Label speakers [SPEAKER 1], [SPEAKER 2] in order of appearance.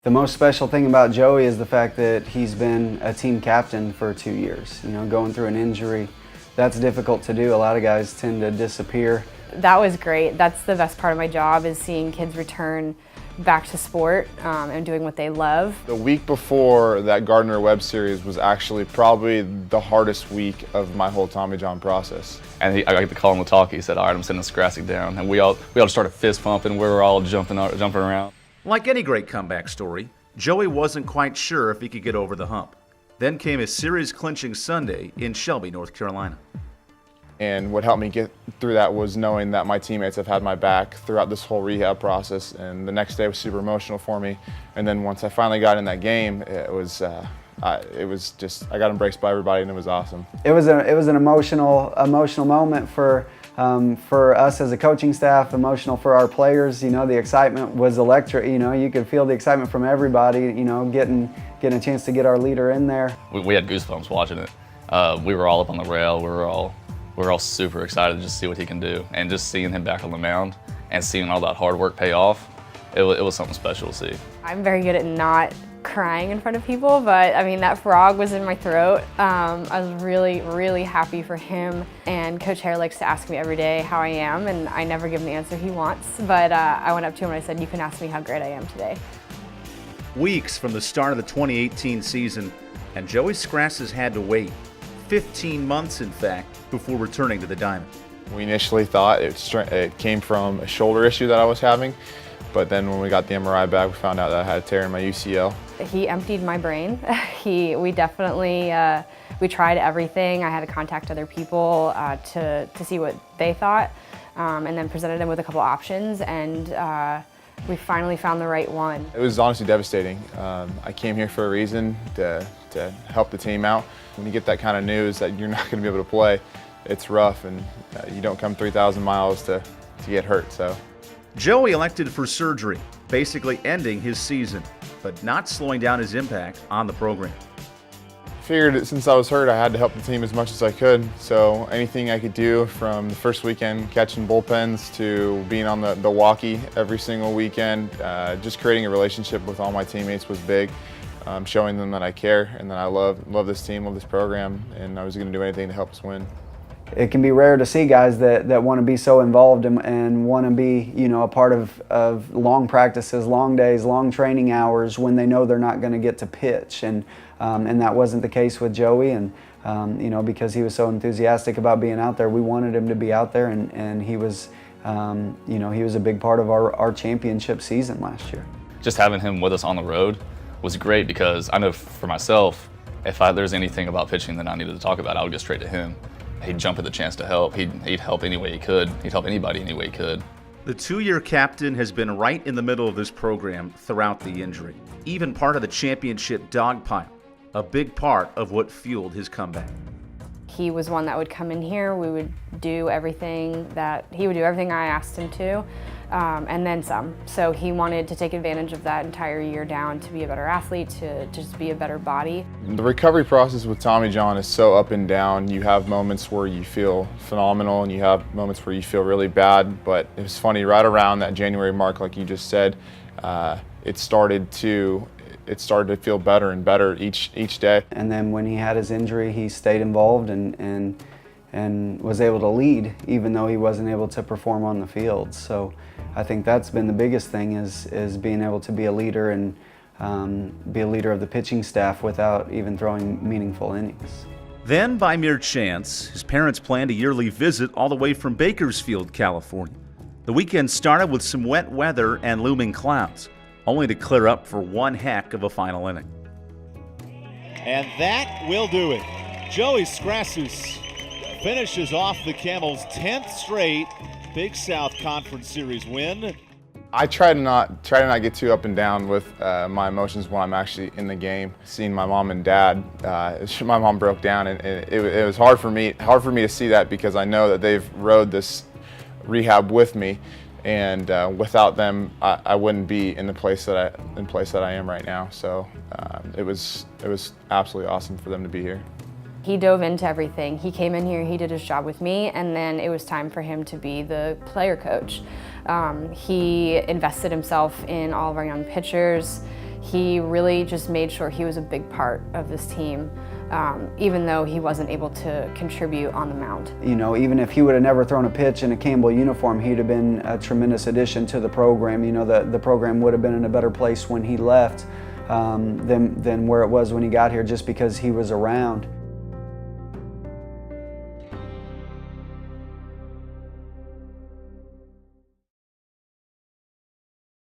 [SPEAKER 1] The most special thing about Joey is the fact that he's been a team captain for 2 years. You know, going through an injury, that's difficult to do. A lot of guys tend to disappear.
[SPEAKER 2] That was great. That's the best part of my job, is seeing kids return back to sport and doing what they love.
[SPEAKER 3] The week before that Gardner-Webb series was actually probably the hardest week of my whole Tommy John process.
[SPEAKER 4] And I got to call him the talk. He said, "All right, I'm sending Skracic down." And we all started fist pumping. We were all jumping around.
[SPEAKER 5] Like any great comeback story, Joey wasn't quite sure if he could get over the hump. Then came a series-clinching Sunday in Shelby, North Carolina.
[SPEAKER 3] And what helped me get through that was knowing that my teammates have had my back throughout this whole rehab process. And the next day was super emotional for me. And then once I finally got in that game, it was just, I got embraced by everybody, and it was awesome.
[SPEAKER 1] It was an emotional moment for us as a coaching staff, emotional for our players. You know, the excitement was electric. You know, you could feel the excitement from everybody. You know, getting a chance to get our leader in there.
[SPEAKER 4] We had goosebumps watching it. We were all up on the rail. We were all super excited to just see what he can do, and just seeing him back on the mound and seeing all that hard work pay off. It was something special to see.
[SPEAKER 2] I'm very good at not crying in front of people, but I mean, that frog was in my throat. I was really, really happy for him, and Coach Hare likes to ask me every day how I am, and I never give him the answer he wants, but I went up to him and I said, "You can ask me how great I am today."
[SPEAKER 5] Weeks from the start of the 2018 season, and Joey Skracic has had to wait 15 months, in fact, before returning to the diamond.
[SPEAKER 3] We initially thought it came from a shoulder issue that I was having, but then when we got the MRI back, we found out that I had a tear in my UCL.
[SPEAKER 2] He emptied my brain. We definitely, we tried everything. I had to contact other people to see what they thought, and then presented them with a couple options, and we finally found the right one.
[SPEAKER 3] It was honestly devastating. I came here for a reason, to help the team out. When you get that kind of news that you're not going to be able to play, it's rough, and you don't come 3,000 miles to get hurt. So,
[SPEAKER 5] Joey elected for surgery, basically ending his season, but not slowing down his impact on the program.
[SPEAKER 3] I figured that since I was hurt, I had to help the team as much as I could. So anything I could do, from the first weekend catching bullpens to being on the walkie every single weekend, just creating a relationship with all my teammates was big. Showing them that I care and that I love this team, love this program, and I was going to do anything to help us win.
[SPEAKER 1] It can be rare to see guys that want to be so involved and want to be, you know, a part of long practices, long days, long training hours when they know they're not going to get to pitch, and that wasn't the case with Joey, and you know, because he was so enthusiastic about being out there, we wanted him to be out there, and he was, you know, he was a big part of our championship season last year.
[SPEAKER 4] Just having him with us on the road was great, because I know for myself, if there's anything about pitching that I needed to talk about, I would go straight to him. He'd jump at the chance to help. He'd help any way he could. He'd help anybody any way he could.
[SPEAKER 5] The two-year captain has been right in the middle of this program throughout the injury, even part of the championship dogpile, a big part of what fueled his comeback.
[SPEAKER 2] He was one that would come in here. We would do everything he would do everything I asked him to, and then some. So he wanted to take advantage of that entire year down to be a better athlete, to just be a better body.
[SPEAKER 3] The recovery process with Tommy John is so up and down. You have moments where you feel phenomenal, and you have moments where you feel really bad. But it was funny, right around that January mark, like you just said, it started to feel better and better each day.
[SPEAKER 1] And then when he had his injury, he stayed involved and was able to lead, even though he wasn't able to perform on the field. So I think that's been the biggest thing, is being able to be a leader and be a leader of the pitching staff without even throwing meaningful innings.
[SPEAKER 5] Then, by mere chance, his parents planned a yearly visit all the way from Bakersfield, California. The weekend started with some wet weather and looming clouds, only to clear up for one heck of a final inning.
[SPEAKER 6] And that will do it. Joey Skracic finishes off the Camels' 10th straight Big South Conference Series win.
[SPEAKER 3] I try to not get too up and down with my emotions when I'm actually in the game. Seeing my mom and dad, my mom broke down, and it was hard for me to see that, because I know that they've rode this rehab with me, and without them, I wouldn't be in the place that I am right now. So it was absolutely awesome for them to be here.
[SPEAKER 2] He dove into everything. He came in here, he did his job with me, and then it was time for him to be the player coach. He invested himself in all of our young pitchers. he really just made sure he was a big part of this team, even though he wasn't able to contribute on the mound.
[SPEAKER 1] You know, even if he would have never thrown a pitch in a Campbell uniform, he'd have been a tremendous addition to the program. You know, the program would have been in a better place when he left than where it was when he got here, just because he was around.